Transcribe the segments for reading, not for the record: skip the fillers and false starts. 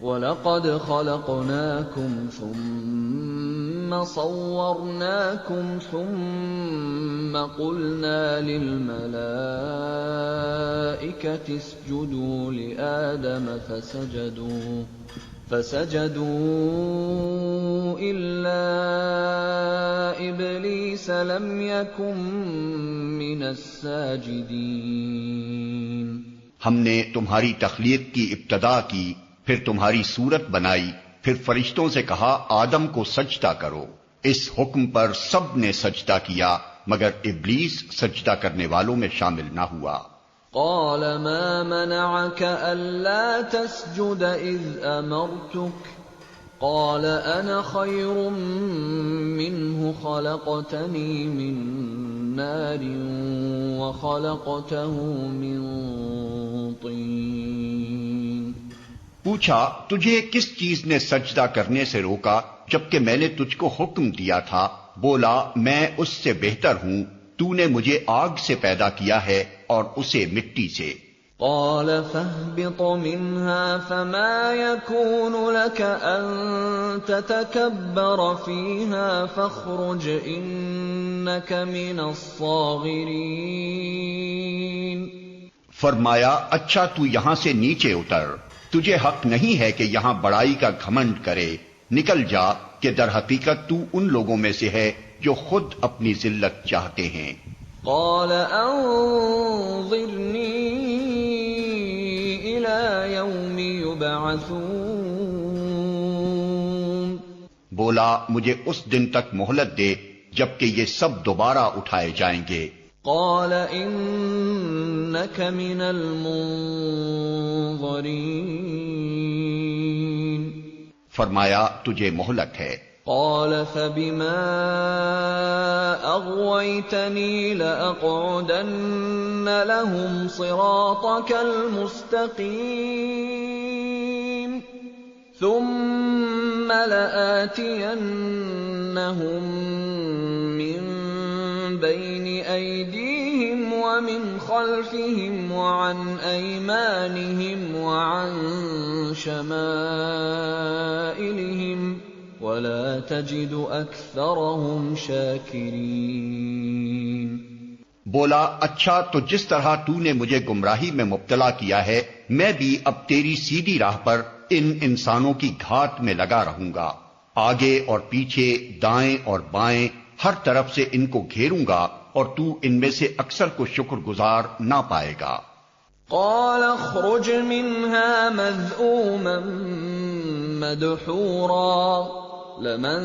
وَلَقَدْ خَلَقْنَاكُمْ ثُمَّ صَوَّرْنَاكُمْ ثُمَّ قُلْنَا لِلْمَلَائِكَةِ اسْجُدُوا لِآدَمَ فسجدوا إلا إبليس لم يكن من الساجدين۔ ہم نے تمہاری تخلیق کی ابتدا کی، پھر تمہاری صورت بنائی، پھر فرشتوں سے کہا آدم کو سجدہ کرو۔ اس حکم پر سب نے سجدہ کیا مگر ابلیس سجدہ کرنے والوں میں شامل نہ ہوا۔ قال ما منعك ألا تسجد إذ أمرتك قال أنا خير منه خلقتني من نار وخلقته من طين۔ پوچھا تجھے کس چیز نے سجدہ کرنے سے روکا جبکہ میں نے تجھ کو حکم دیا تھا؟ بولا میں اس سے بہتر ہوں، تو نے مجھے آگ سے پیدا کیا ہے اور اسے مٹی سے۔ قال فاهبط منها فما يكون لك أن تتكبر فيها فاخرج إنك من الصاغرين۔ فرمایا اچھا تو یہاں سے نیچے اتر، تجھے حق نہیں ہے کہ یہاں بڑائی کا گھمنڈ کرے، نکل جا کہ در حقیقت تو ان لوگوں میں سے ہے جو خود اپنی ذلت چاہتے ہیں۔ قال انظرنی الی یوم یبعثون۔ بولا مجھے اس دن تک مہلت دے جبکہ یہ سب دوبارہ اٹھائے جائیں گے۔ قال انک من المنظرین۔ فرمایا تجھے مہلت ہے۔ قال فبما اغويتني لأقعدن لهم صراطك المستقيم ثم لآتينهم من بين أيديهم ومن خلفهم وعن أيمانهم وعن شمائلهم وَلَا تَجِدُ أَكْثَرَهُمْ شَاكِرِينَ۔ بولا اچھا تو جس طرح تو نے مجھے گمراہی میں مبتلا کیا ہے میں بھی اب تیری سیدھی راہ پر ان انسانوں کی گھاٹ میں لگا رہوں گا، آگے اور پیچھے، دائیں اور بائیں، ہر طرف سے ان کو گھیروں گا اور تو ان میں سے اکثر کو شکر گزار نہ پائے گا۔ قال اخرج منها مذءوما مدحورا لمن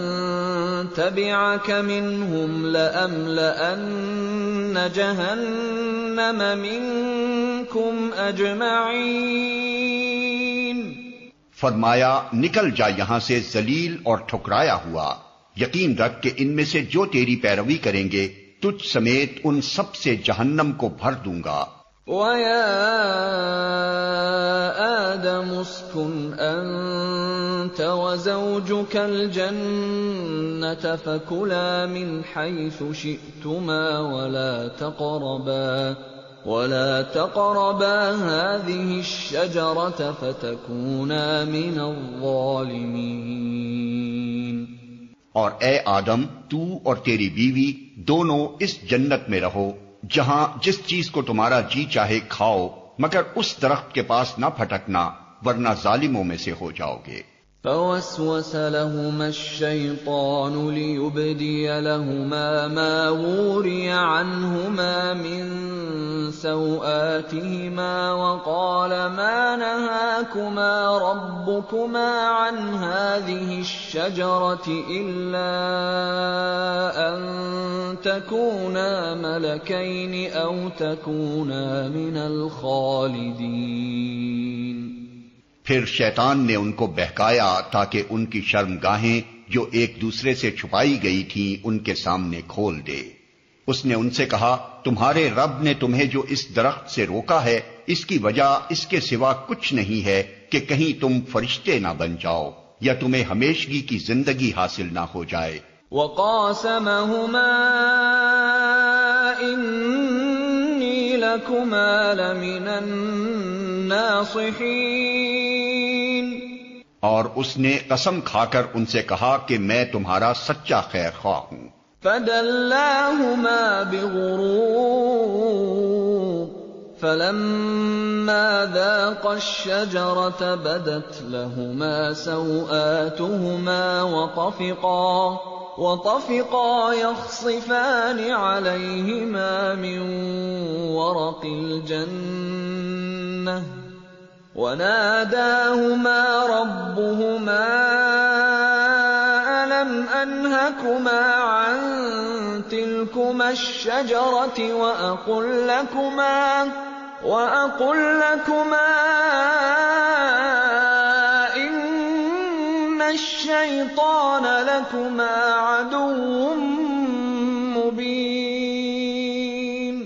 تبعك منهم لأملأن جهنم منكم أجمعين۔ فرمایا نکل جا یہاں سے ذلیل اور ٹھکرایا ہوا، یقین رکھ کہ ان میں سے جو تیری پیروی کریں گے تجھ سمیت ان سب سے جہنم کو بھر دوں گا۔ وَيَا آدَمُ اسْكُنْ أَنْتَ وَزَوْجُكَ الْجَنَّةَ فَكُلَا مِنْ حَيْثُ شِئْتُمَا وَلَا تَقْرَبَا هَذِهِ الشَّجَرَةَ فَتَكُونَا مِنَ الظَّالِمِينَ۔ اور اے آدم تو اور تیری بیوی دونوں اس جنت میں رہو جہاں جس چیز کو تمہارا جی چاہے کھاؤ مگر اس درخت کے پاس نہ پھٹکنا ورنہ ظالموں میں سے ہو جاؤ گے۔ فوسوس لهما الشيطان ليبدي لهما ما وري عنهما من سوآتهما وقال ما نهاكما ربكما عن هذه الشجرة إلا أن تكونا ملكين أو تكونا من الخالدين۔ پھر شیطان نے ان کو بہکایا تاکہ ان کی شرمگاہیں جو ایک دوسرے سے چھپائی گئی تھیں ان کے سامنے کھول دے۔ اس نے ان سے کہا تمہارے رب نے تمہیں جو اس درخت سے روکا ہے اس کی وجہ اس کے سوا کچھ نہیں ہے کہ کہیں تم فرشتے نہ بن جاؤ یا تمہیں ہمیشگی کی زندگی حاصل نہ ہو جائے۔ وَقَاسَمَهُمَا إِنِّي لَكُمَا لَمِنَ النَّاصِحِينَ۔ اور اس نے قسم کھا کر ان سے کہا کہ میں تمہارا سچا خیر خواہ ہوں۔ فدلاهما بغرور فلما ذاقا الشجرة بدت لهما سوآتهما وطفقا يخصفان عليهما من ورق الجنة وناداهما ربهما ألم أنهكما عن تلكما الشجرة وأقل لكما إن الشيطان لكما عدو مبين۔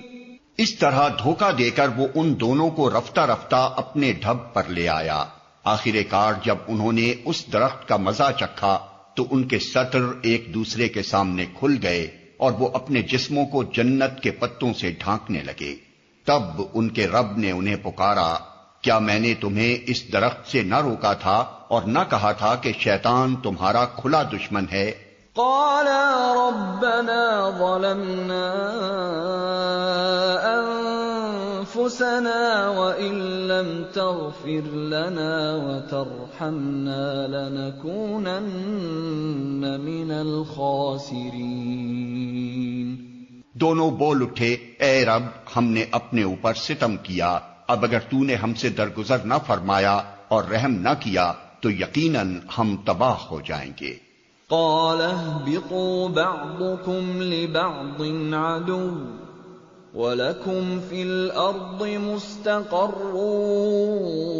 اس طرح دھوکہ دے کر وہ ان دونوں کو رفتہ رفتہ اپنے ڈھب پر لے آیا۔ آخر کار جب انہوں نے اس درخت کا مزہ چکھا تو ان کے سطر ایک دوسرے کے سامنے کھل گئے اور وہ اپنے جسموں کو جنت کے پتوں سے ڈھانکنے لگے۔ تب ان کے رب نے انہیں پکارا، کیا میں نے تمہیں اس درخت سے نہ روکا تھا اور نہ کہا تھا کہ شیطان تمہارا کھلا دشمن ہے؟ قالا ربنا ظلمنا انفسنا وان لم تغفر لنا وترحمنا لنكونن من الخاسرین۔ دونوں بول اٹھے، اے رب ہم نے اپنے اوپر ستم کیا، اب اگر تو نے ہم سے درگزر نہ فرمایا اور رحم نہ کیا تو یقیناً ہم تباہ ہو جائیں گے۔ قال اهبطوا بعضكم لبعض عدو وَلَكُمْ فِي الْأَرْضِ مُسْتَقَرٌّ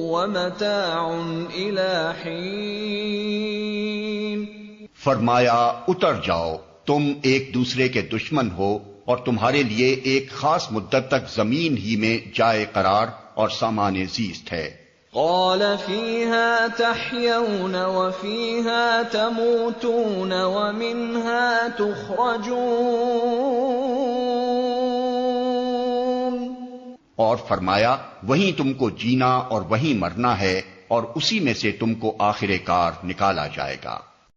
وَمَتَاعٌ إِلَىٰ حِينٍ۔ فرمایا اتر جاؤ، تم ایک دوسرے کے دشمن ہو اور تمہارے لیے ایک خاص مدت تک زمین ہی میں جائے قرار اور سامان زیست ہے۔ قَالَ فِيهَا تَحْيَوْنَ وَفِيهَا تَمُوتُونَ وَمِنْهَا تُخْرَجُونَ۔ اور فرمایا وہیں تم کو جینا اور وہیں مرنا ہے اور اسی میں سے تم کو آخر کار نکالا جائے گا۔